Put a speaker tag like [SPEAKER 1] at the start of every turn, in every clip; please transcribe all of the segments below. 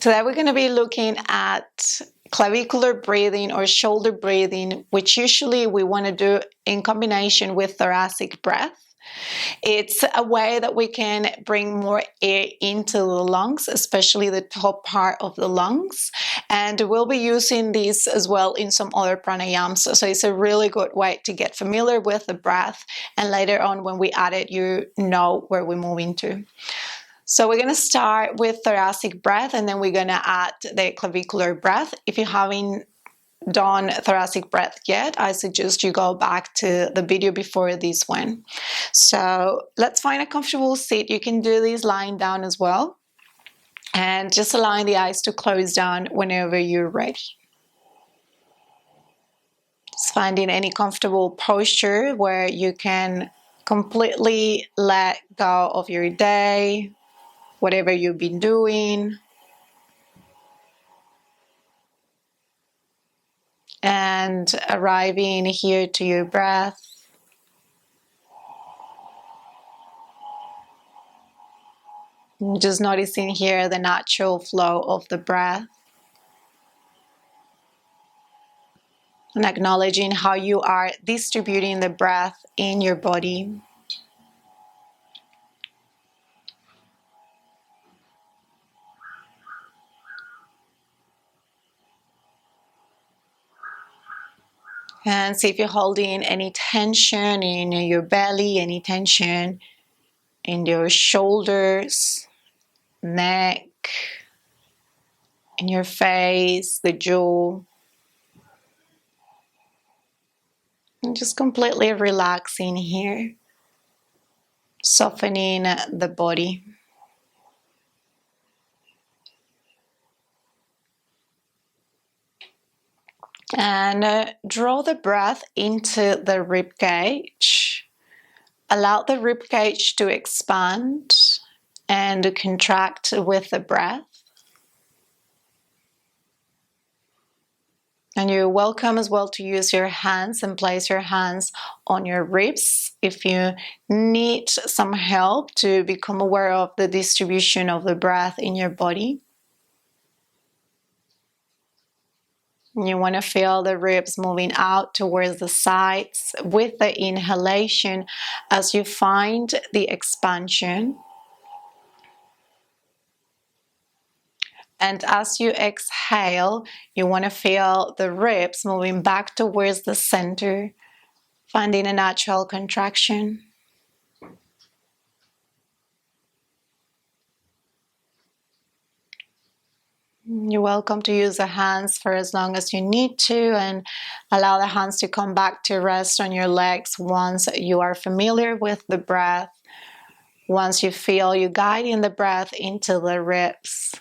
[SPEAKER 1] Today we're going to be looking at clavicular breathing or shoulder breathing, which usually we want to do in combination with thoracic breath. It's a way that we can bring more air into the lungs, especially the top part of the lungs. And we'll be using this as well in some other pranayams. So it's a really good way to get familiar with the breath. And later on when we add it, you know where we're moving to. So we're going to start with thoracic breath, and then we're going to add the clavicular breath. If you haven't done thoracic breath yet, I suggest you go back to the video before this one. So let's find a comfortable seat. You can do this lying down as well, and just allowing the eyes to close down whenever you're ready. Just finding any comfortable posture where you can completely let go of your day, whatever you've been doing, and arriving here to your breath. Just noticing here the natural flow of the breath, and acknowledging how you are distributing the breath in your body. And see if you're holding any tension in your belly, any tension in your shoulders, neck, in your face, the jaw. And just completely relaxing here, softening the body. And draw the breath into the rib cage. Allow the rib cage to expand and contract with the breath. And you're welcome as well to use your hands and place your hands on your ribs if you need some help to become aware of the distribution of the breath in your body. You want to feel the ribs moving out towards the sides with the inhalation as you find the expansion. And as you exhale, you want to feel the ribs moving back towards the center, finding a natural contraction. You're welcome to use the hands for as long as you need to, and allow the hands to come back to rest on your legs once you are familiar with the breath, once you feel you guiding the breath into the ribs.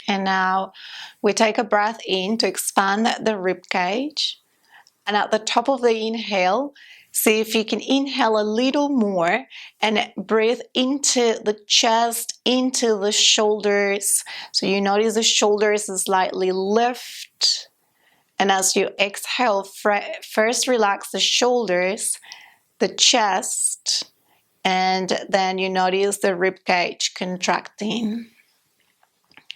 [SPEAKER 1] And now we take a breath in to expand the rib cage. And at the top of the inhale, see if you can inhale a little more and breathe into the chest, into the shoulders. So you notice the shoulders slightly lift. And as you exhale, first relax the shoulders, the chest, and then you notice the rib cage contracting.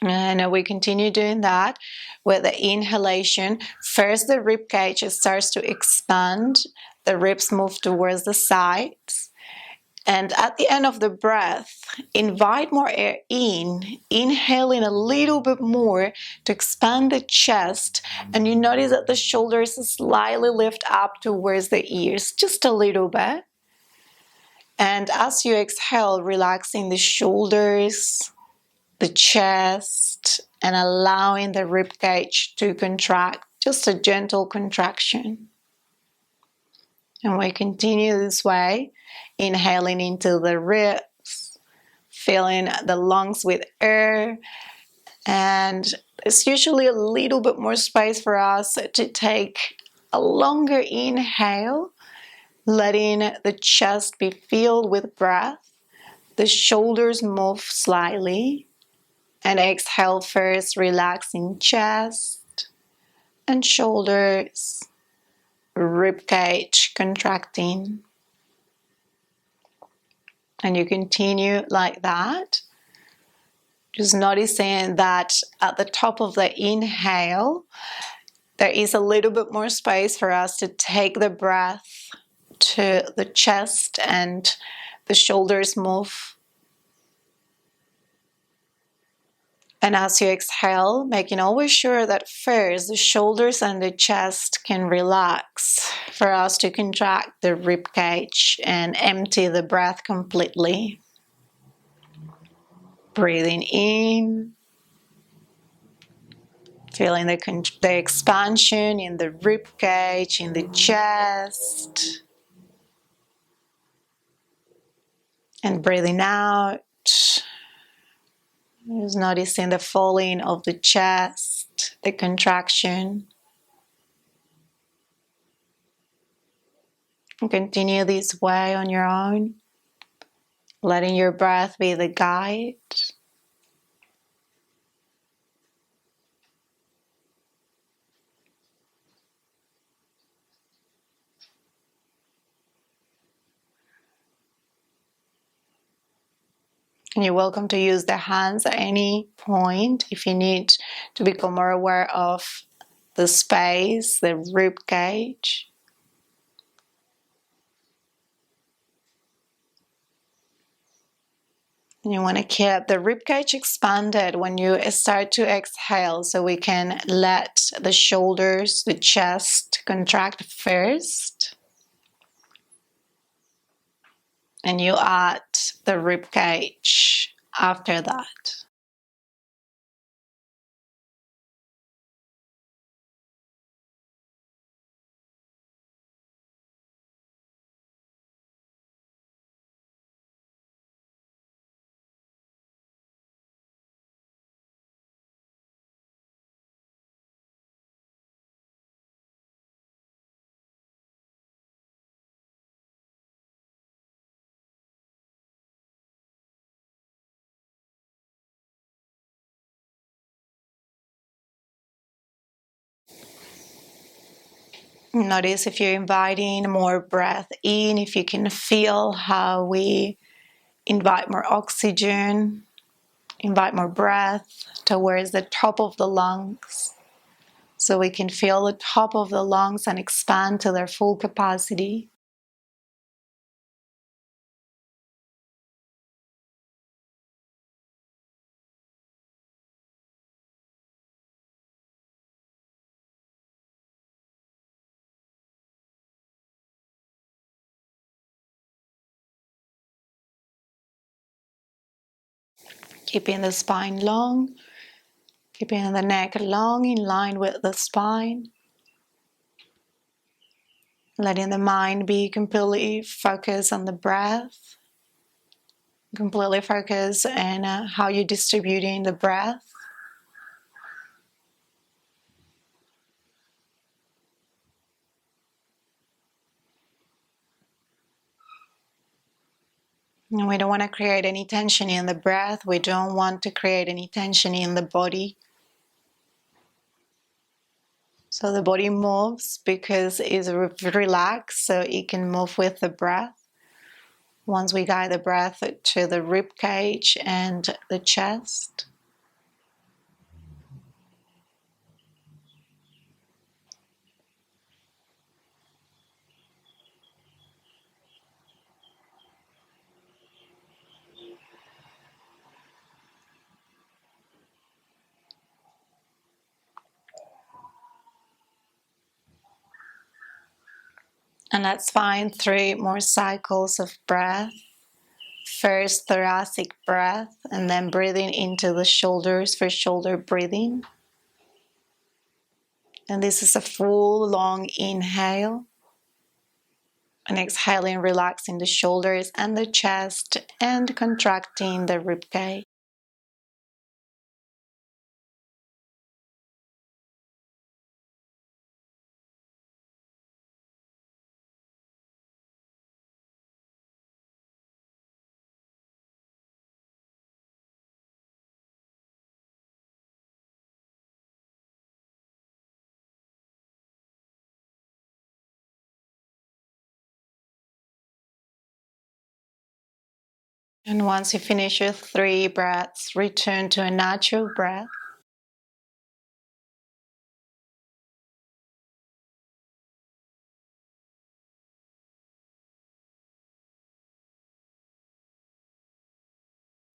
[SPEAKER 1] And we continue doing that with the inhalation. First, the rib cage starts to expand. The ribs move towards the sides. And at the end of the breath, invite more air in, inhaling a little bit more to expand the chest. And you notice that the shoulders slightly lift up towards the ears, just a little bit. And as you exhale, relaxing the shoulders, the chest, and allowing the rib cage to contract, just a gentle contraction. And we continue this way, inhaling into the ribs, filling the lungs with air, and there's usually a little bit more space for us to take a longer inhale, letting the chest be filled with breath. the shoulders move slightly. And exhale first, relaxing chest and shoulders, rib cage contracting. And you continue like that. Just noticing that at the top of the inhale, there is a little bit more space for us to take the breath to the chest and the shoulders move. And as you exhale, making always sure that first the shoulders and the chest can relax for us to contract the rib cage and empty the breath completely. Breathing in, feeling the expansion in the rib cage, in the chest. And breathing out, just noticing the falling of the chest, the contraction. And continue this way on your own, letting your breath be the guide. And you're welcome to use the hands at any point if you need to become more aware of the space, the rib cage. And you want to keep the rib cage expanded when you start to exhale, so we can let the shoulders, the chest contract first. And you add the rib cage after that. Notice if you're inviting more breath in, if you can feel how we invite more oxygen, invite more breath towards the top of the lungs, so we can feel the top of the lungs and expand to their full capacity. Keeping the spine long, keeping the neck long in line with the spine. Letting the mind be completely focused on the breath, completely focused on how you're distributing the breath. And we don't want to create any tension in the breath. We don't want to create any tension in the body. So the body moves because it's relaxed, so it can move with the breath. Once we guide the breath to the rib cage and the chest. And let's find 3 more cycles of breath. First, thoracic breath, and then breathing into the shoulders for shoulder breathing. And this is a full, long inhale. And exhaling, relaxing the shoulders and the chest and contracting the ribcage. And once you finish your 3 breaths, return to a natural breath.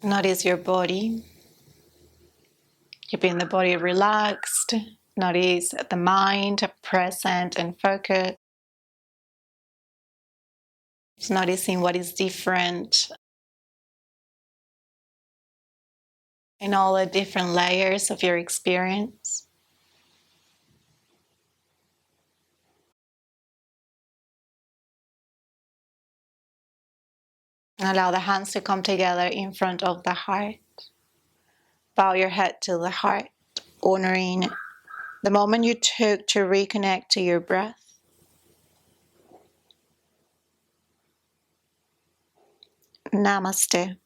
[SPEAKER 1] Notice your body. Keeping the body relaxed. Notice the mind present and focused. Just noticing what is different in all the different layers of your experience. And allow the hands to come together in front of the heart. Bow your head to the heart, honoring the moment you took to reconnect to your breath. Namaste.